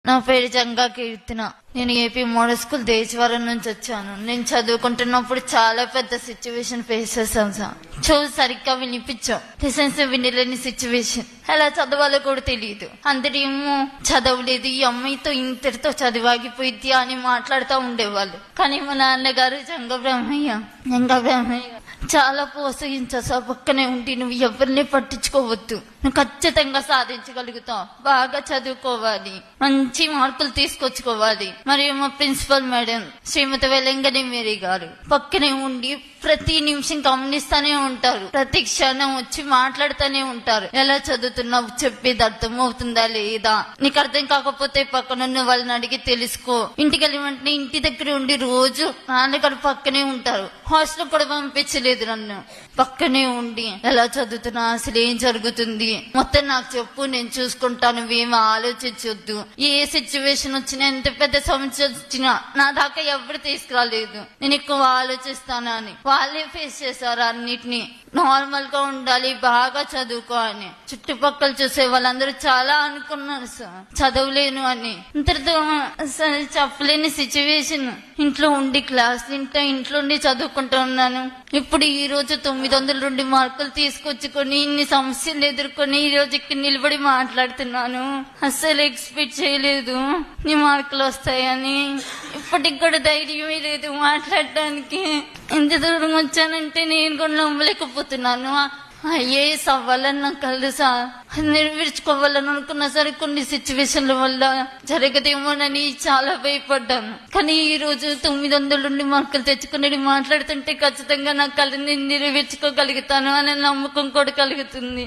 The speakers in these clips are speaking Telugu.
నా పేరు జంగా కీర్తన. నేను ఏపీ మోడల్ స్కూల్ దేశవరం నుంచి వచ్చాను. నేను చదువుకుంటున్నప్పుడు చాలా పెద్ద సిచ్యువేషన్ ఫేస్ చేశాను సార్. చెవు సరిగ్గా వినిపించాం, లెసన్స్ వినలేని సిచ్యువేషన్. ఎలా చదవాలో కూడా తెలియదు. అందరేమో చదవలేదు, ఈ అమ్మాయితో ఇంతటితో చదివాగిపోయిద్ది అని మాట్లాడుతూ ఉండేవాళ్ళు. కానీ మా నాన్నగారు జంగా బ్రహ్మయ్య చాలా ప్రోత్సహించా సార్. పక్కనే ఉండి నువ్వు ఎవరిని పట్టించుకోవద్దు, నువ్వు ఖచ్చితంగా సాధించగలుగుతావు, బాగా చదువుకోవాలి, మంచి మార్కులు తీసుకొచ్చుకోవాలి. మరియు మా ప్రిన్సిపల్ మేడం శ్రీమతి వెలంగని మేరీ గారు పక్కనే ఉండి ప్రతి నిమిషం గమనిస్తానే ఉంటారు. ప్రతి క్షణం వచ్చి మాట్లాడుతూనే ఉంటారు. ఎలా చదువుతున్నావు, చెప్పేది అర్థం అవుతుందా లేదా, నీకు అర్థం కాకపోతే పక్కనున్న వాళ్ళని అడిగి తెలుసుకో. ఇంటికి వెళ్ళి వెంటనే ఇంటి దగ్గర ఉండి రోజు నాన్నగారు పక్కనే ఉంటారు. హాస్టల్ కూడా పంపించలేదు నన్ను. పక్కనే ఉండి ఎలా చదువుతున్నా, అసలు ఏం జరుగుతుంది మొత్తం నాకు చెప్పు, నేను చూసుకుంటాను, నువ్వేమీ ఆలోచించొద్దు. ఏ సిచ్యువేషన్ వచ్చినా, ఎంత పెద్ద సమస్య వచ్చినా నా దాకా ఎవరు తీసుకురాలేదు. నేను ఎక్కువ ఆలోచిస్తాను అని వాళ్ళే ఫేస్ చేశారు అన్నిటినీ. నార్మల్ గా ఉండాలి, బాగా చదువుకో అని. చుట్టుపక్కల చూసే వాళ్ళందరూ చాలా అనుకున్నారు సార్ చదవలేను అని. ఇంతటితో చెప్పలేని సిచ్యువేషన్. ఇంట్లో ఉండి ఇంట్లో ఉండి చదువుకుంటూ ఉన్నాను. ఇప్పుడు ఈ రోజు 902 మార్కులు తీసుకొచ్చుకొని ఇన్ని సమస్యలు ఎదుర్కొని ఈ రోజు ఇక్కడ నిలబడి మాట్లాడుతున్నాను. అస్సలు ఎక్స్పెక్ట్ చేయలేదు నీ మార్కులు వస్తాయని. ఇప్పటికి కూడా ధైర్యమే లేదు మాట్లాడటానికి. ఎంత దూరం వచ్చానంటే నేను కూడా నమ్మలేకపోతున్నాను. ఐఏఎస్ అవ్వాలని నాకు కలదు సార్. నెరవేర్చుకోవాలని అనుకున్నా సరే కొన్ని సిచ్యువేషన్ల వల్ల జరగదేమోనని చాలా భయపడ్డాను. కానీ ఈ రోజు 902 మార్కులు తెచ్చుకుని మాట్లాడుతుంటే ఖచ్చితంగా నా కళని నెరవేర్చుకోగలుగుతాను అనే నమ్మకం కూడా కలుగుతుంది.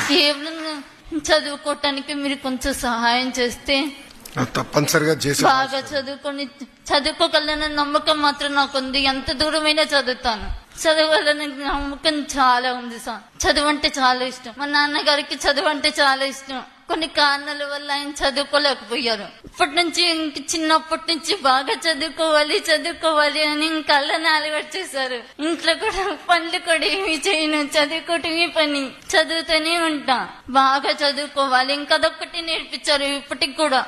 కేవలం చదువుకోవటానికి మీరు కొంచెం సహాయం చేస్తే తప్పనిసరిగా బాగా చదువుకోగలన నమ్మకం మాత్రం నాకుంది. ఎంత దూరమైనా చదువుతాను. చదవాలని నమ్మకం చాలా ఉంది సార్. చదువు అంటే చాలా ఇష్టం. మా నాన్నగారికి చదువు అంటే చాలా ఇష్టం. కొన్ని కారణాల వల్ల ఆయన చదువుకోలేకపోయారు. ఇప్పటి నుంచి చిన్నప్పటి నుంచి బాగా చదువుకోవాలి అని కళ్ళని అలవాటు చేశారు. ఇంట్లో కూడా పనులు కూడా ఏమి చేయను, చదువుకోవటమే పని. చదువుతూనే ఉంటా. బాగా చదువుకోవాలి ఇంకదొక్కటి నేర్పించారు. ఇప్పటికి కూడా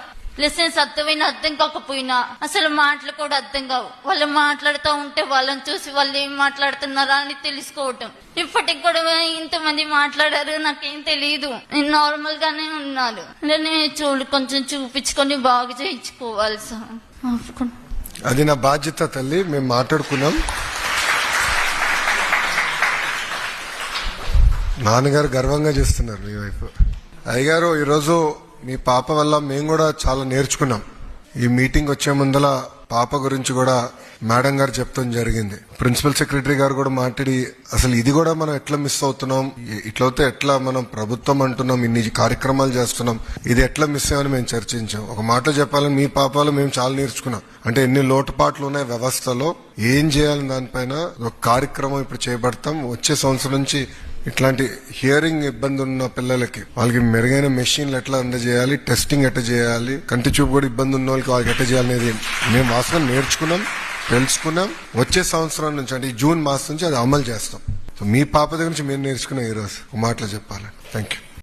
లెసన్స్ అర్థం కాకపోయినా అసలు మాటలు కూడా అర్థం కావు. వాళ్ళు మాట్లాడుతూ ఉంటే వాళ్ళని చూసి వాళ్ళు ఏం మాట్లాడుతున్నారా అని తెలుసుకోవటం. ఇప్పటికి కూడా ఇంతమంది మాట్లాడారు, నాకేం తెలియదు. నేను నార్మల్ గానే ఉన్నాను. కొంచెం చూపించుకొని బాగు చేయించుకోవాలి సార్. అది నా బాధ్యత తల్లి. మేము మాట్లాడుకున్నాం. నాన్నగారు గర్వంగా చేస్తున్నారు మీ వైపు. అయ్యగారు, ఈరోజు మీ పాప వల్ల మేము కూడా చాలా నేర్చుకున్నాం. ఈ మీటింగ్ వచ్చే ముందల పాప గురించి కూడా మేడం గారు చెప్తాం జరిగింది. ప్రిన్సిపల్ సెక్రటరీ గారు కూడా మాట్లాడి అసలు ఇది కూడా మనం ఎట్లా మిస్ అవుతున్నాం, ఇట్లయితే ఎట్లా మనం ప్రభుత్వం అంటున్నాం, ఇన్ని కార్యక్రమాలు చేస్తున్నాం, ఇది ఎట్లా మిస్ అయ్యామని మేము చర్చించాం. ఒక మాట చెప్పాలని మీ పాపలో మేము చాలా నేర్చుకున్నాం. అంటే ఎన్ని లోటుపాట్లు ఉన్నాయి వ్యవస్థలో, ఏం చేయాలని దానిపైన ఒక కార్యక్రమం ఇప్పుడు చేపడతాం. వచ్చే సంవత్సరం నుంచి ఇట్లాంటి హియరింగ్ ఇబ్బంది ఉన్న పిల్లలకి వాళ్ళకి మెరుగైన మెషిన్లు ఎట్లా అందజేయాలి, టెస్టింగ్ ఎట్లా చేయాలి, కంటి చూపు కూడా ఇబ్బంది ఉన్న వాళ్ళకి ఎట్లా చేయాలనేది మేము వాస్తవం నేర్చుకున్నాం, తెలుసుకున్నాం. వచ్చే సంవత్సరం నుంచి అంటే జూన్ మాసం నుంచి అది అమలు చేస్తాం. మీ పాప దగ్గర నుంచి మేము నేర్చుకున్నాం. ఈరోజు ఒక మాటలో చెప్పాలి. Thank you.